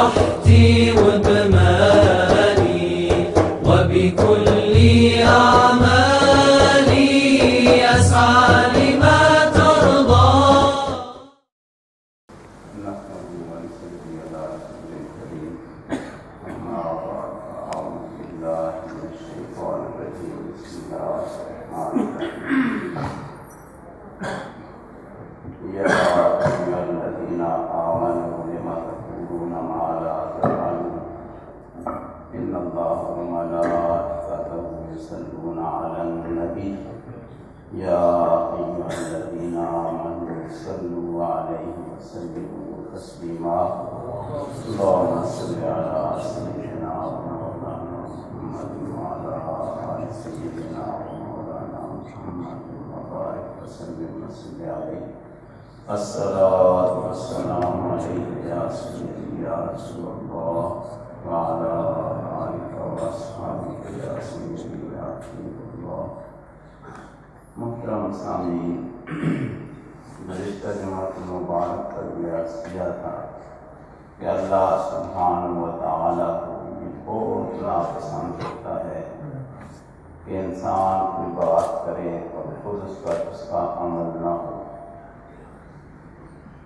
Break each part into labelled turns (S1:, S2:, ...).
S1: صحتي وبمالي وبكل أعمالي أسعى لما ترضى.
S2: نحمده ونصلي على رسوله الكريم. أما بعد أعوذ بالله من الشيطان الرجيم. بسم الله الرحمن الرحيم. يا أيها الذين آمنوا لم تقولون ما لا تفعلون إن الله وملائكته يصلون على النبي يا أيها الذين آمنوا صلوا عليه وسلموا تسليما. اللهم صل على سيدنا ومولانا محمد وعلى آل سيدنا ومولانا محمد وبارك وسلم عليه. الصلاة والسلام عليك يا سيدي يا رسول الله وعلى آلك وأصحابك يا سيدي يا حبيب الله. محترم سامعین، گزشتہ جمعہ مبارک پر یہ عرض کیا تھا کہ اللہ سبحانہ و تعالیٰ کو یہ بہت ناپسند ہوتا ہے کہ انسان کوئی بات کرے اور خود اس پر اس کا عمل نہ ہو.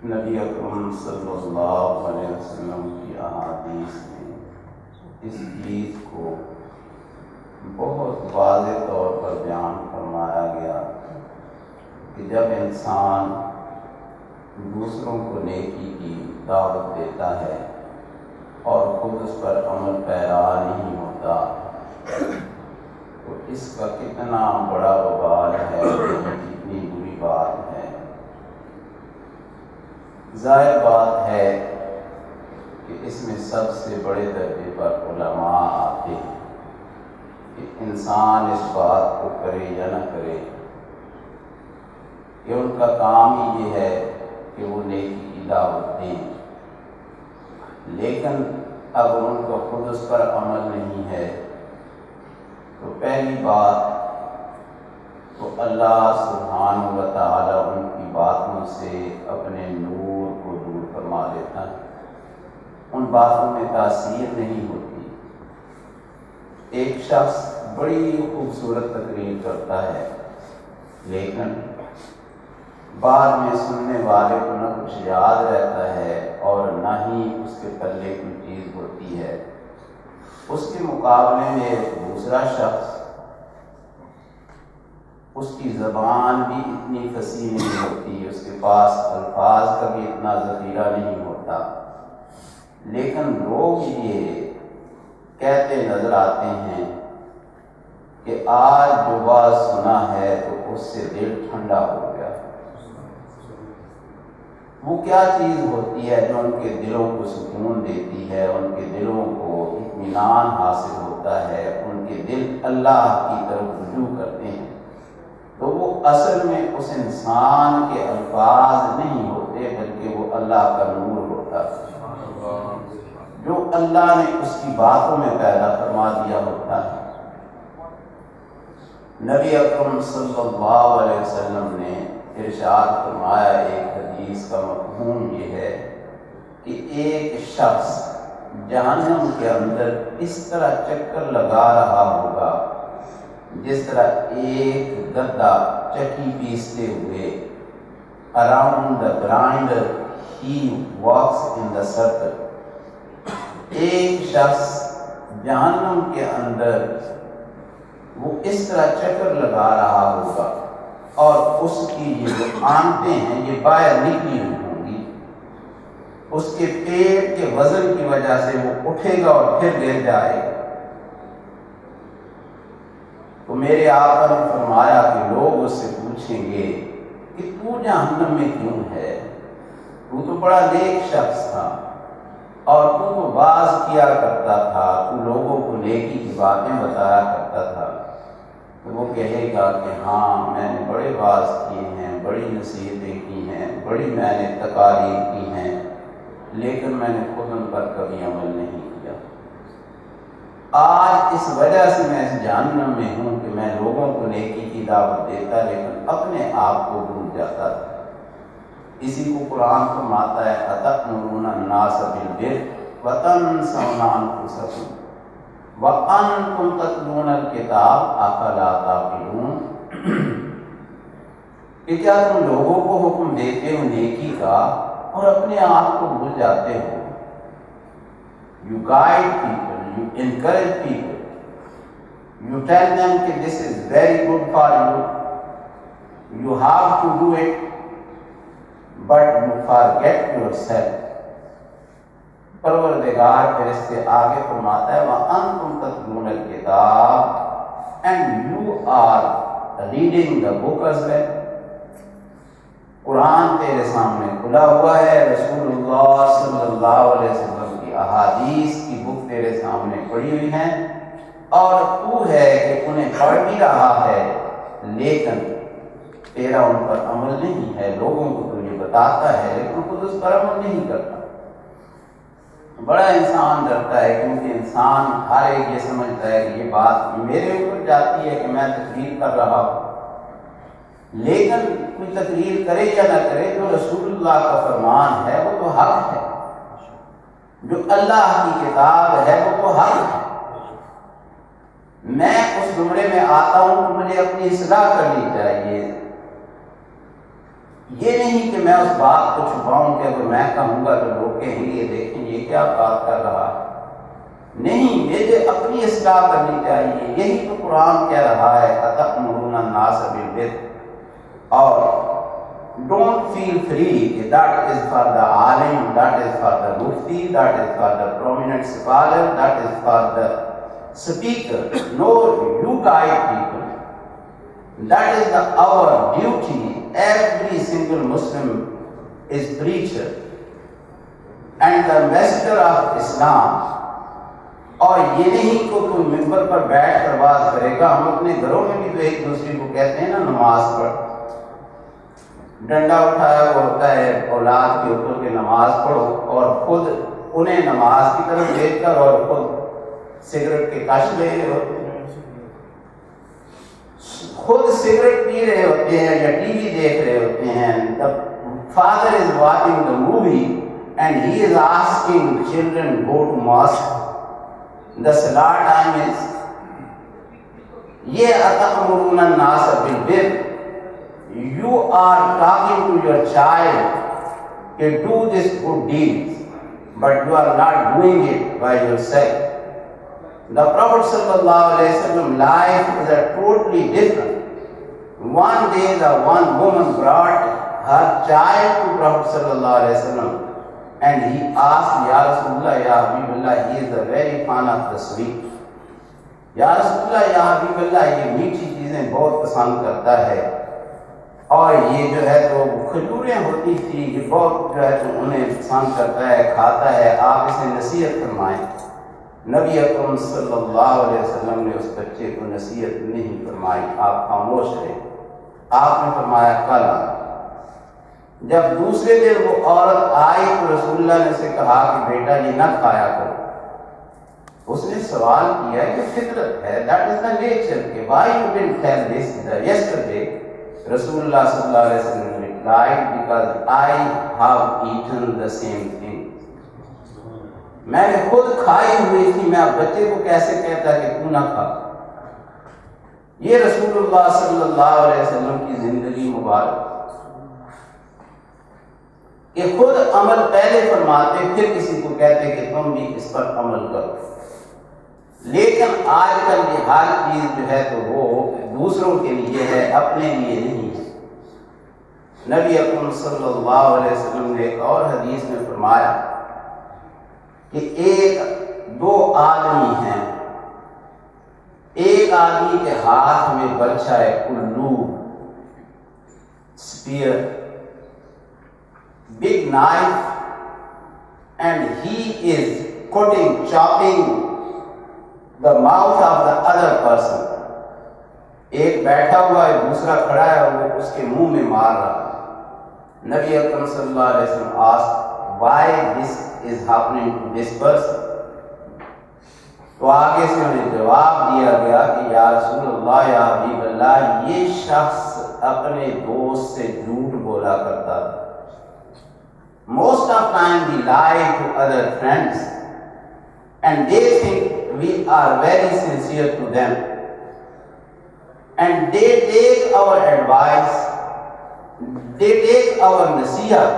S2: نبی اکرم صلی اللہ علیہ وسلم کی احادیث میں اس چیز کو بہت واضح طور پر بیان فرمایا گیا کہ جب انسان دوسروں کو نیکی کی دعوت دیتا ہے اور خود اس پر عمل پیرا نہیں ہوتا تو اس کا کتنا بڑا وبال ہے، کتنی بری بات ہے. ظاہر بات ہے کہ اس میں سب سے بڑے درجے پر علماء آتے ہیں کہ انسان اس بات کو کرے یا نہ کرے، کہ ان کا کام ہی یہ ہے کہ وہ نیکی کی دعوت دیں، لیکن اگر ان کو خود اس پر عمل نہیں ہے تو پہلی بات تو اللہ سبحانہ و تعالیٰ ان کی باتوں سے اپنے نور کو دور فرما دیتا ہے. ان باتوں میں تاثیر نہیں ہوتی. ایک شخص بڑی خوبصورت تقریر کرتا ہے لیکن بعد میں سننے والے کو نہ کچھ یاد رہتا ہے اور نہ ہی اس کے پلے کوئی چیز ہوتی ہے. اس کے مقابلے میں ایک دوسرا شخص، اس کی زبان بھی اتنی فصیح نہیں ہوتی، اس کے پاس الفاظ کا بھی اتنا ذخیرہ نہیں ہوتا، لیکن لوگ یہ کہتے نظر آتے ہیں کہ آج جو بات سنا ہے تو اس سے دل ٹھنڈا ہو گیا. وہ کیا چیز ہوتی ہے جو ان کے دلوں کو سکون دیتی ہے، ان کے دلوں کو اطمینان حاصل ہوتا ہے، ان کے دل اللہ کی طرف رجوع کرتے ہیں؟ تو وہ اصل میں اس انسان کے الفاظ نہیں ہوتے بلکہ وہ اللہ کا نور ہوتا ہے جو اللہ نے اس کی باتوں میں پیدا فرما دیا ہوتا ہے. نبی اکرم صلی اللہ علیہ وسلم نے ارشاد فرمایا، ایک حدیث کا مفہوم یہ ہے کہ ایک شخص جہنم کے اندر اس طرح چکر لگا رہا ہوگا جس طرح ایک گدھا چکی پیستے ہوئے around the grinder he walks in the circle. ایک شخص جہنم کے اندر وہ اس طرح چکر لگا رہا ہوگا اور اس کی یہ جو آنتیں ہیں یہ باہر نکلی ہوئی ہوں گی. اس کے پیٹ کے وزن کی وجہ سے وہ اٹھے گا اور پھر گر جائے گا. تو میرے آقا نے فرمایا کہ لوگ اس سے پوچھیں گے کہ تو جہنم میں کیوں ہے؟ تو بڑا نیک شخص تھا اور تو واعظ کیا کرتا تھا، تو لوگوں کو نیکی کی باتیں بتایا کرتا تھا. تو وہ کہے گا کہ ہاں میں نے بڑے واعظ کیے ہیں، بڑی نصیحتیں کی ہیں، بڑی میں نے تقاریر کی ہیں، لیکن میں نے خود ان پر کبھی عمل نہیں کیا. آج اس وجہ سے میں اس جہنم میں ہوں کہ میں لوگوں کو نیکی کی دعوت دیتا لیکن اپنے آپ کو بھول جاتا تھا. اسی کو قرآن فرماتا ہے اَتَأْمُرُونَ النَّاسَ بِالْبِرِّ وَتَنْسَوْنَ أَنفُسَكُمْ وَأَنْتُمْ تَتْلُونَ الْكِتَابَ أَفَلَا تَعْقِلُونَ کہ کیا تم لوگوں کو حکم دیتے ہو نیکی کا اور اپنے آپ کو بھول جاتے ہو. You guide people, you encourage people, you tell them that this is very good for you, you have to do it, but you forget yourself. پروردگار پھر اس سے آگے فرماتا ہے وَأَنْتُمْ تَتْلُونَ الْكِتَابَ and you are reading the book as well. قرآن تیرے سامنے کھلا ہوا ہے، رسول اللہ صلی اللہ علیہ وسلم کی احادیث کی بک تیرے سامنے پڑھی ہوئی ہیں، اور تو ہے کہ انہیں پڑھ بھی رہا ہے لیکن تیرا ان پر عمل نہیں ہے. لوگوں کو تو یہ بتاتا ہے لیکن خود اس پر عمل نہیں کرتا. بڑا انسان ڈرتا ہے کیونکہ انسان ہر ایک یہ سمجھتا ہے کہ یہ بات میرے اوپر جاتی ہے کہ میں تقریر کر رہا ہوں، لیکن کوئی تقریر کرے یا نہ کرے جو رسول اللہ کا فرمان ہے وہ تو حق ہے، جو اللہ کی کتاب ہے وہ تو حق ہے. میں اس زمرے میں آتا ہوں تو مجھے اپنی اصلاح کرنی چاہیے. یہ نہیں کہ میں اس بات کو چھپاؤں کہ اگر میں کہوں گا تو لوگ کہیں گے یہ دیکھیں یہ کیا بات کر رہا ہے. نہیں، مجھے اپنی اصلاح کرنی چاہیے. یہی تو قرآن کہہ رہا ہے أَتَأْمُرُونَ النَّاسَ بِالْبِرِّ. اور don't feel free کہ that is for the alim, that is for the mufti, that is for the prominent scholar, that is for the speaker. No, you guide people. That is our duty. Every single Muslim is preacher and the ambassador of Islam. اور یہ نہیں کہ کوئی ممبر پر بیٹھ کر بات کرے گا. ہم اپنے گھروں میں بھی تو ایک دوسرے کو کہتے ہیں نا نماز پڑھ. ڈنڈا اٹھایا ہوا ہوتا ہے اولاد کے اوپر کہ نماز پڑھو، اور خود انہیں نماز کی طرف دیکھ کر اور خود سگریٹ کے کش لے رہے ہوتے ہیں، خود سگریٹ پی رہے ہوتے ہیں یا ٹی وی دیکھ رہے ہوتے ہیں. The father is watching the movie and he is asking children go to mosque. The salah time is یہ أَتَأْمُرُونَ النَّاسَ بِالْبِرِّ. You are talking to your child to do this good deeds, but you are not doing it by yourself. The Prophet sallallahu alaihi wasallam life is a totally different. One day the one woman brought her child to Prophet sallallahu alaihi wasallam and he asked, Ya Rasulullah, Ya Habibullah, he is a very fan of the sweet. Ya Rasulullah, Ya Habibullah, یہ میٹھی چیزیں بہت پسند کرتا ہے، اور یہ جو ہے تو کھجوریں ہوتی تھی یہ بہت جو ہے تو انہیں پسند کرتا ہے، کھاتا ہے، آپ اسے نصیحت فرمائیں. نبی اکرم صلی اللہ علیہ وسلم نے اس بچے کو نصیحت نہیں فرمائی، آپ خاموش رہے. آپ نے فرمایا کل. جب دوسرے دن وہ عورت آئی تو رسول اللہ نے اسے کہا کہ بیٹا یہ نہ کھایا کرو. اس نے سوال کیا کہ فطرت ہے، that is the nature, کہ why you didn't tell this yesterday. رسول اللہ صلی اللہ علیہ وسلم نے replied because I have eaten the same thing. میں نے خود کھائی ہوئی تھی، میں بچے کو کیسے کہتا کہ تو نہ کھا. یہ رسول اللہ صلی اللہ علیہ وسلم کی زندگی مبارک کہ خود عمل پہلے فرماتے پھر کسی کو کہتے کہ تم بھی اس پر عمل کرو. لیکن آج کل یہ ہر چیز جو ہے تو وہ دوسروں کے لیے ہے، اپنے لیے نہیں ہے. نبی اکرم صلی اللہ علیہ وسلم نے ایک اور حدیث میں فرمایا کہ دو آدمی ہیں، ایک آدمی کے ہاتھ میں برچھا ہے کلو spare big knife and he is chopping the mouth of the other person. ایک بیٹھا ہوا ہے، دوسرا کھڑا ہے، وہ اس کے منہ میں مار رہا. نبی اکرم صلی اللہ علیہ وسلم asked why this is happening to this person. تو آگے سے انہیں جواب دیا گیا کہ یا رسول اللہ، یا حبیب اللہ، یہ شخص اپنے دوست سے جھوٹ بولا کرتا تھا. Most of time we lie to other friends and they think we are very sincere to them, and they take our advice, they take our nasihat,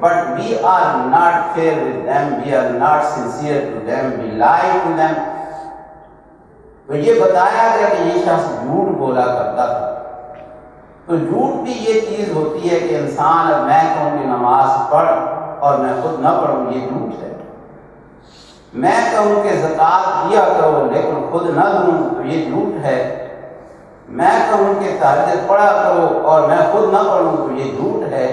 S2: but we are not fair with them, we are not sincere to them, we lie to them. تو یہ بتایا گیا کہ یہ شخص جھوٹ بولا کرتا تھا. تو جھوٹ بھی یہ چیز ہوتی ہے کہ انسان اب میں کہوں کہ نماز پڑھ اور میں خود نہ پڑھوں، یہ جھوٹ ہے. میں کہوں کہ زکوٰۃ دیا کرو لیکن خود نہ دوں تو یہ جھوٹ ہے. میں کہوں کہ تہجد پڑھا کرو اور میں خود نہ پڑھوں تو یہ جھوٹ ہے.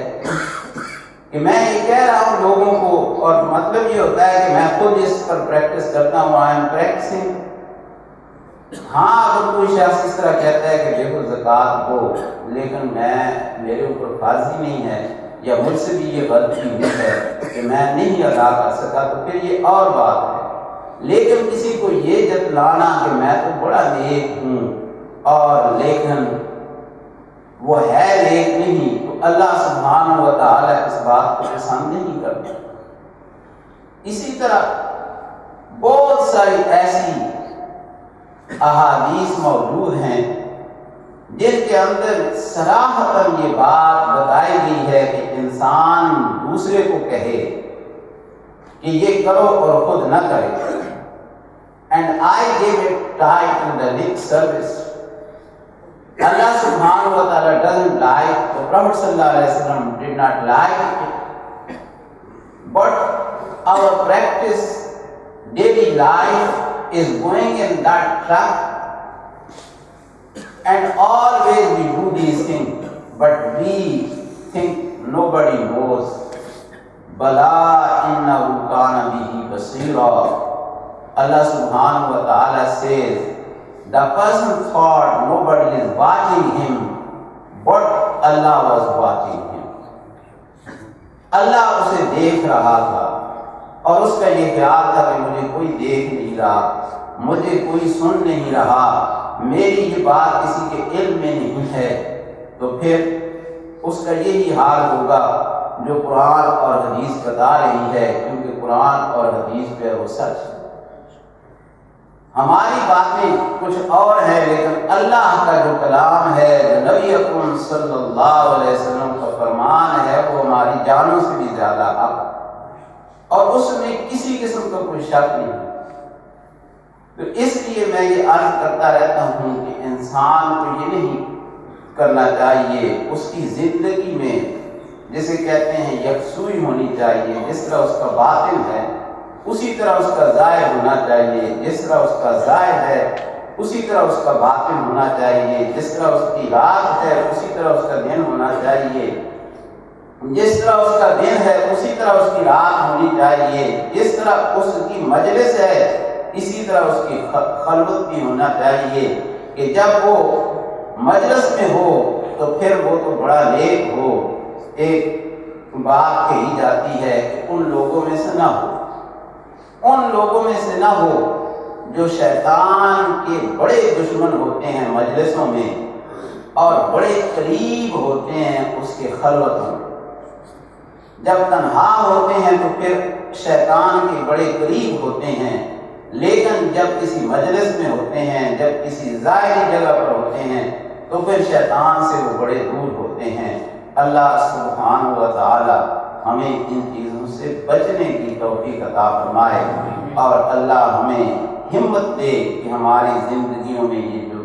S2: کہ میں یہ کہہ رہا ہوں لوگوں کو اور مطلب یہ ہوتا ہے کہ میں خود اس پر پریکٹس کرتا ہوں، آئی ایم پریکٹسنگ. ہاں اگر کوئی شخص اس طرح کہتا ہے کہ دیکھو زکوٰۃ دو لیکن میرے اوپر فرض ہی نہیں ہے یا مجھ سے بھی یہ غلطی ہوئی ہے کہ میں نہیں ادا کر سکا تو پھر یہ اور بات ہے. لیکن کسی کو یہ جتلانا کہ میں تو بڑا نیک ہوں اور لیکن وہ ہے نیک نہیں، تو اللہ سبحانہ و تعالیٰ اس بات کو پسند نہیں کرتا. اسی طرح بہت ساری ایسی احادیث موجود ہیں جن کے اندر صراحتاً یہ بات بتائی گئی ہے کہ انسان دوسرے کو کہے کہ یہ کرو اور خود نہ کرے. And I gave it title the lip service. Allah subhanahu wa ta'ala doesn't like, the Prophet sallallahu alaihi wasallam did not like it, but our practice, daily life is going in that track, and always we do these things, but we think nobody knows. Bala innahu kana bihi basira. Allah subhanahu wa ta'ala says, the person thought nobody is watching him, but Allah was watching him. اللہ اسے دیکھ رہا تھا اور اس کا یہ خیال تھا کہ مجھے کوئی دیکھ نہیں رہا، مجھے کوئی سن نہیں رہا، میری یہ بات کسی کے علم میں نہیں ہے. تو پھر اس کا یہی حال ہوگا جو قرآن اور حدیث بتا رہی ہے، کیونکہ قرآن اور حدیث پہ وہ سچ ہے. ہماری باتیں کچھ اور ہیں لیکن اللہ کا جو کلام ہے، جو نبی اکرم صلی اللہ علیہ وسلم کا فرمان ہے، وہ ہماری جانوں سے بھی زیادہ حق اور اس میں کسی قسم کا کوئی شک نہیں. تو اس لیے میں یہ عرض کرتا رہتا ہوں کہ انسان کو یہ نہیں کرنا چاہیے، اس کی زندگی میں جسے کہتے ہیں یکسوئی ہونی چاہیے. جس طرح اس کا باطن ہے اسی طرح اس کا ظاہر ہونا چاہیے، جس طرح اس کا ظاہر ہے اسی طرح اس کا باطن ہونا چاہیے، جس طرح اس کی رات ہے اسی طرح اس کا دن ہونا چاہیے، جس طرح اس کا دن ہے اسی طرح اس کی رات ہونی چاہیے، جس طرح اس کی مجلس ہے اسی طرح اس کی خلوت بھی ہونا چاہیے. کہ جب وہ مجلس میں ہو تو پھر وہ تو بڑا نیک ہو. ایک بات کہی جاتی ہے کہ ان لوگوں میں سے نہ ہو، ان لوگوں میں سے نہ ہو جو شیطان کے بڑے دشمن ہوتے ہیں مجلسوں میں اور بڑے قریب ہوتے ہیں اس کے خلوتوں میں. جب تنہا ہوتے ہیں تو پھر شیطان کے بڑے قریب ہوتے ہیں، لیکن جب کسی مجلس میں ہوتے ہیں، جب کسی ظاہری جگہ پر ہوتے ہیں تو پھر شیطان سے وہ بڑے دور ہوتے ہیں. اللہ سبحانہ و تعالی ہمیں ان چیزوں سے بچنے کی توفیق عطا فرمائے اور اللہ ہمیں ہمت دے کہ ہماری زندگیوں میں یہ جو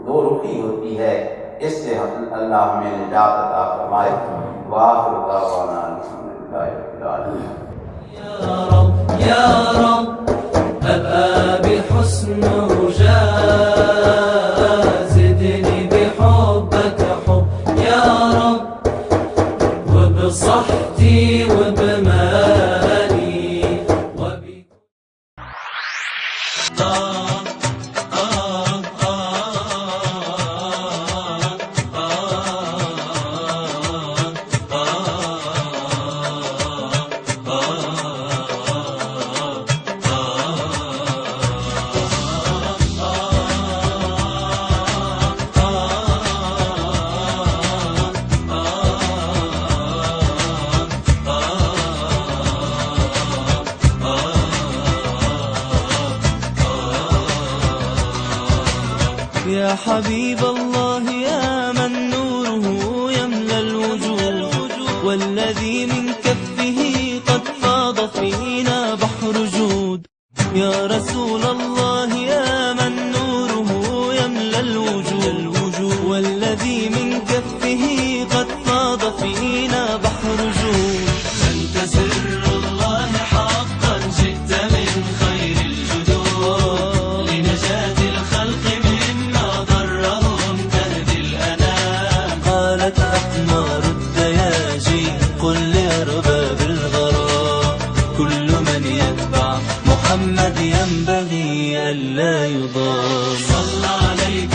S2: دو رخی ہوتی ہے اس سے اللہ ہمیں نجات عطا فرمائے. وآخر دعوانا الحمدللہ رب العالمین.
S1: یا رب یا رب ابقى بحسن رجاء زدني بحبك حب يا رب وبصحتي وبمالي يا حبيب الله يا من نوره يملى الوجود، والذي من كفه قد فاض فينا بحر جود. يا رسول الله يا من نوره يملى الوجود، والذي من كفه قد فاض فينا بحر جود. أنت سر الله حقا، جئت من خير الجدود، لنجاة الخلق مما ضرهم تهدي الأنام. قالت أقمار الدياجي قل لأرباب الغرام، كل من يتبع محمد ينبغي ألا يضام. صلى عليك